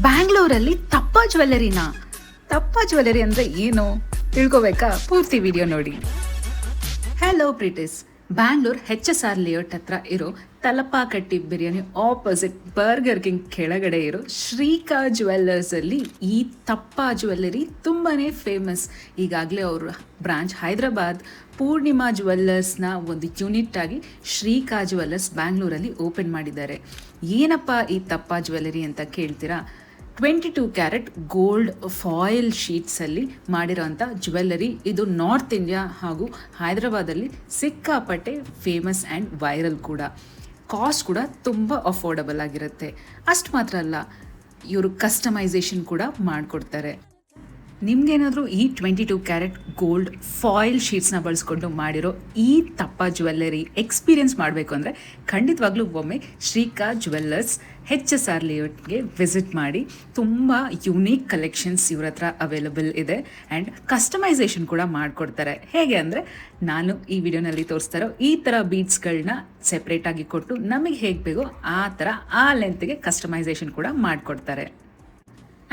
ಬ್ಯಾಂಗ್ಳೂರಲ್ಲಿ ತಪ್ಪ ಜ್ಯುವೆಲ್ಲರಿನಾ? ತಪ್ಪ ಜ್ಯುವೆಲ್ಲರಿ ಅಂದರೆ ಏನು ತಿಳ್ಕೊಬೇಕಾ? ಪೂರ್ತಿ ವಿಡಿಯೋ ನೋಡಿ. ಹಲೋ ಪ್ರೀಟಿಸ್, ಬ್ಯಾಂಗ್ಳೂರ್ HSR ಲೇಔಟ್ ಹತ್ರ ಇರೋ ತಲಪಾಕಟ್ಟಿ ಬಿರಿಯಾನಿ ಆಪೋಸಿಟ್ ಬರ್ಗರ್ ಕಿಂಗ್ ಕೆಳಗಡೆ ಇರೋ ಶ್ರೀಕಾ ಜ್ಯುವೆಲ್ಲರ್ಸಲ್ಲಿ ಈ ತಪ್ಪ ಜ್ಯುವೆಲ್ಲರಿ ತುಂಬಾ ಫೇಮಸ್. ಈಗಾಗಲೇ ಅವರು ಬ್ರಾಂಚ್ ಹೈದರಾಬಾದ್ ಪೂರ್ಣಿಮಾ ಜ್ಯುವೆಲ್ಲರ್ಸ್ನ ಒಂದು ಯೂನಿಟ್ ಆಗಿ ಶ್ರೀಕಾ ಜ್ಯುವೆಲ್ಲರ್ಸ್ ಬ್ಯಾಂಗ್ಳೂರಲ್ಲಿ ಓಪನ್ ಮಾಡಿದ್ದಾರೆ. ಏನಪ್ಪ ಈ ತಪ್ಪ ಜ್ಯುವೆಲ್ಲರಿ ಅಂತ ಕೇಳ್ತೀರಾ? 22 ಕ್ಯಾರೆಟ್ ಗೋಲ್ಡ್ ಫಾಯಿಲ್ ಶೀಟ್ಸಲ್ಲಿ ಮಾಡಿರೋಂಥ ಜ್ಯುವೆಲ್ಲರಿ. ಇದು ನಾರ್ತ್ ಇಂಡಿಯಾ ಹಾಗೂ ಹೈದರಾಬಾದಲ್ಲಿ ಸಿಕ್ಕಾಪಟ್ಟೆ ಫೇಮಸ್ ಆ್ಯಂಡ್ ವೈರಲ್ ಕೂಡ. ಕಾಸ್ಟ್ ಕೂಡ ತುಂಬ ಅಫೋರ್ಡಬಲ್ ಆಗಿರುತ್ತೆ. ಅಷ್ಟು ಮಾತ್ರ ಅಲ್ಲ, ಇವರು ಕಸ್ಟಮೈಸೇಷನ್ ಕೂಡ ಮಾಡಿಕೊಡ್ತಾರೆ. ನಿಮಗೇನಾದರೂ ಈ 22 ಕ್ಯಾರೆಟ್ ಗೋಲ್ಡ್ ಫಾಯಿಲ್ ಶೀಟ್ಸ್ನ ಬಳಸ್ಕೊಂಡು ಮಾಡಿರೋ ಈ ತಪ್ಪ ಜ್ಯುವೆಲ್ಲರಿ ಎಕ್ಸ್ಪೀರಿಯನ್ಸ್ ಮಾಡಬೇಕು ಅಂದರೆ ಖಂಡಿತವಾಗ್ಲೂ ಒಮ್ಮೆ ಶ್ರೀಕಾ ಜ್ಯುವೆಲ್ಲರ್ಸ್ HSR ಲೇಔಟ್ಗೆ ವಿಸಿಟ್ ಮಾಡಿ. ತುಂಬ ಯುನೀಕ್ ಕಲೆಕ್ಷನ್ಸ್ ಇವ್ರ ಹತ್ರ ಅವೈಲಬಲ್ ಇದೆ ಆ್ಯಂಡ್ ಕಸ್ಟಮೈಸೇಷನ್ ಕೂಡ ಮಾಡಿಕೊಡ್ತಾರೆ. ಹೇಗೆ ಅಂದರೆ, ನಾನು ಈ ವಿಡಿಯೋನಲ್ಲಿ ತೋರಿಸ್ತಾ ಇರೋ ಈ ಥರ ಬೀಡ್ಸ್ಗಳನ್ನ ಸೆಪ್ರೇಟಾಗಿ ಕೊಟ್ಟು ನಮಗೆ ಹೇಗೆ ಬೇಕೋ ಆ ಥರ ಆ ಲೆಂತ್ಗೆ ಕಸ್ಟಮೈಸೇಷನ್ ಕೂಡ ಮಾಡಿಕೊಡ್ತಾರೆ.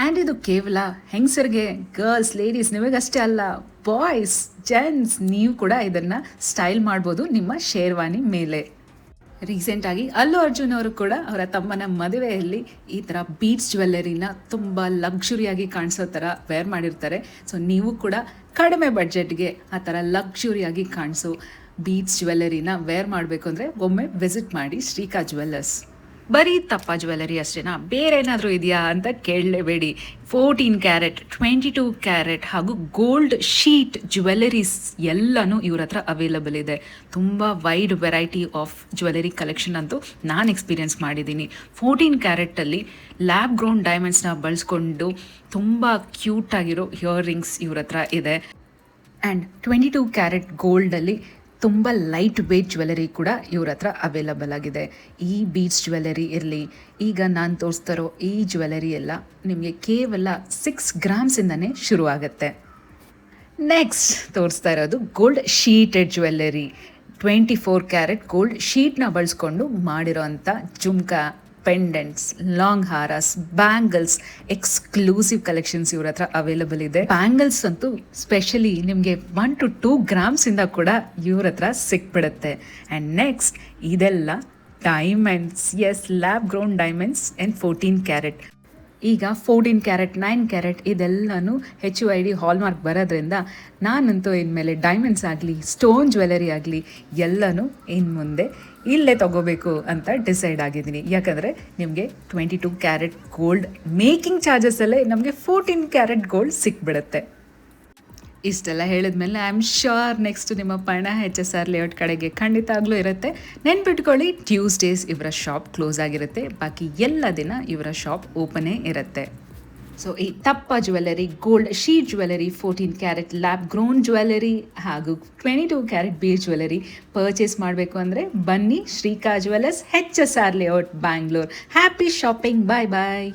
ಆ್ಯಂಡ್ ಇದು ಕೇವಲ ಹೆಂಗಸರಿಗೆ, ಗರ್ಲ್ಸ್, ಲೇಡೀಸ್ ನಿಮಗಷ್ಟೇ ಅಲ್ಲ, ಬಾಯ್ಸ್, ಜೆಂಟ್ಸ್ ನೀವು ಕೂಡ ಇದನ್ನು ಸ್ಟೈಲ್ ಮಾಡ್ಬೋದು ನಿಮ್ಮ ಶೇರ್ವಾನಿ ಮೇಲೆ. ರೀಸೆಂಟಾಗಿ ಅಲ್ಲು ಅರ್ಜುನ್ ಅವರು ಕೂಡ ಅವರ ತಮ್ಮನ ಮದುವೆಯಲ್ಲಿ ಈ ಥರ ಬೀಡ್ಸ್ ಜ್ಯುವೆಲ್ಲರಿನ ತುಂಬ ಲಕ್ಸುರಿಯಾಗಿ ಕಾಣಿಸೋ ಥರ ವೇರ್ ಮಾಡಿರ್ತಾರೆ. ಸೊ ನೀವು ಕೂಡ ಕಡಿಮೆ ಬಡ್ಜೆಟ್ಗೆ ಆ ಥರ ಲಕ್ಸುರಿಯಾಗಿ ಕಾಣಿಸೋ ಬೀಡ್ಸ್ ಜ್ಯುವೆಲ್ಲರಿನ ವೇರ್ ಮಾಡಬೇಕು ಅಂದರೆ ಒಮ್ಮೆ ವಿಸಿಟ್ ಮಾಡಿ ಶ್ರೀಕಾ ಜ್ಯುವೆಲ್ಲರ್ಸ್. ಬರೀ ತಪ್ಪ ಜ್ಯುವೆಲ್ಲರಿ ಅಷ್ಟೇನಾ, ಬೇರೆ ಏನಾದರೂ ಇದೆಯಾ ಅಂತ ಕೇಳಲೇಬೇಡಿ. 14 ಕ್ಯಾರೆಟ್, 22 ಕ್ಯಾರೆಟ್ ಹಾಗೂ ಗೋಲ್ಡ್ ಶೀಟ್ ಜ್ಯುವೆಲ್ಲರೀಸ್ ಎಲ್ಲನೂ ಇವ್ರ ಹತ್ರ ಅವೈಲಬಲ್ ಇದೆ. ತುಂಬ wide variety of jewellery collection ಅಂತೂ ನಾನು ಎಕ್ಸ್ಪೀರಿಯೆನ್ಸ್ ಮಾಡಿದ್ದೀನಿ. 14 ಕ್ಯಾರೆಟಲ್ಲಿ ಲ್ಯಾಬ್ ಗ್ರೌಂಡ್ ಡೈಮಂಡ್ಸ್ನ ಬಳಸ್ಕೊಂಡು ತುಂಬ ಕ್ಯೂಟಾಗಿರೋ ಇಯರ್ ರಿಂಗ್ಸ್ ಇವ್ರ ಹತ್ರ ಇದೆ. ಆ್ಯಂಡ್ 22 ಕ್ಯಾರೆಟ್ ಗೋಲ್ಡಲ್ಲಿ ತುಂಬ ಲೈಟ್ ವೇಟ್ ಜ್ಯುವೆಲ್ಲರಿ ಕೂಡ ಇವ್ರ ಹತ್ರ ಅವೈಲಬಲ್ ಆಗಿದೆ. ಈ ಬೀಡ್ಸ್ ಜ್ಯುವೆಲ್ಲರಿ ಇರಲಿ, ಈಗ ನಾನು ತೋರಿಸ್ತಾ ಇರೋ ಈ ಜ್ಯುವೆಲ್ಲರಿ ಎಲ್ಲ ನಿಮಗೆ ಕೇವಲ 6 ಗ್ರಾಮ್ಸಿಂದನೇ ಶುರುವಾಗುತ್ತೆ. ನೆಕ್ಸ್ಟ್ ತೋರಿಸ್ತಾ ಇರೋದು gold sheeted jewellery. 24 carat gold ಶೀಟ್ನ ಬಳಸ್ಕೊಂಡು ಮಾಡಿರೋ ಅಂಥ ಜುಮ್ಕಾ, ಪೆಂಡೆಂಟ್ಸ್, ಲಾಂಗ್ ಹಾರಸ್, ಬ್ಯಾಂಗಲ್ಸ್, ಎಕ್ಸ್ಕ್ಲೂಸಿವ್ ಕಲೆಕ್ಷನ್ಸ್ ಇವ್ರ ಹತ್ರ ಅವೈಲಬಲ್ ಇದೆ. ಬ್ಯಾಂಗಲ್ಸ್ ಅಂತೂ ಸ್ಪೆಷಲಿ ನಿಮಗೆ 1 to 2 ಗ್ರಾಮ್ಸಿಂದ ಕೂಡ ಇವ್ರ ಹತ್ರ ಸಿಕ್ಬಿಡುತ್ತೆ. ಆ್ಯಂಡ್ ನೆಕ್ಸ್ಟ್ ಇದೆಲ್ಲ diamonds, yes, lab grown diamonds and 14 carat. ಈಗ 14 ಕ್ಯಾರೆಟ್, 9 ಕ್ಯಾರೆಟ್ ಇದೆಲ್ಲನೂ HUID ಹಾಲ್ಮಾರ್ಕ್ ಬರೋದ್ರಿಂದ ನಾನಂತೂ ಇನ್ಮೇಲೆ ಡೈಮಂಡ್ಸ್ ಆಗಲಿ, ಸ್ಟೋನ್ ಜ್ಯುವೆಲ್ಲರಿ ಆಗಲಿ ಎಲ್ಲನೂ ಇನ್ನು ಮುಂದೆ ಇಲ್ಲೇ ತಗೋಬೇಕು ಅಂತ ಡಿಸೈಡ್ ಆಗಿದ್ದೀನಿ. ಯಾಕಂದರೆ ನಿಮಗೆ 22 ಕ್ಯಾರೆಟ್ ಗೋಲ್ಡ್ ಮೇಕಿಂಗ್ ಚಾರ್ಜಸಲ್ಲೇ ನಮಗೆ 14 ಕ್ಯಾರೆಟ್ ಗೋಲ್ಡ್ ಸಿಕ್ಬಿಡುತ್ತೆ. ಇಷ್ಟೆಲ್ಲ ಹೇಳಿದ್ಮೇಲೆ ಐ ಆಮ್ ಶ್ಯೂರ್ ನೆಕ್ಸ್ಟ್ ನಿಮ್ಮ ಪಯಣ HSR ಲೇಔಟ್ ಕಡೆಗೆ ಖಂಡಿತ ಇರುತ್ತೆ. ನೆನ್ಪಿಟ್ಕೊಳ್ಳಿ, ಟ್ಯೂಸ್ಡೇಸ್ ಇವರ ಶಾಪ್ ಕ್ಲೋಸ್ ಆಗಿರುತ್ತೆ, ಬಾಕಿ ಎಲ್ಲ ದಿನ ಇವರ ಶಾಪ್ ಓಪನೇ ಇರುತ್ತೆ. ಸೊ ಈ ತಪ್ಪ jewellery, gold sheet jewellery, 14 carat lab grown jewellery ಹಾಗೂ 22 ಕ್ಯಾರೆಟ್ ಬೀಡ್ ಜ್ಯುವೆಲ್ಲರಿ ಪರ್ಚೇಸ್ ಮಾಡಬೇಕು ಅಂದರೆ ಬನ್ನಿ Shrika jewellers, HSR layout, Bangalore. Happy shopping. Bye ಬಾಯ್.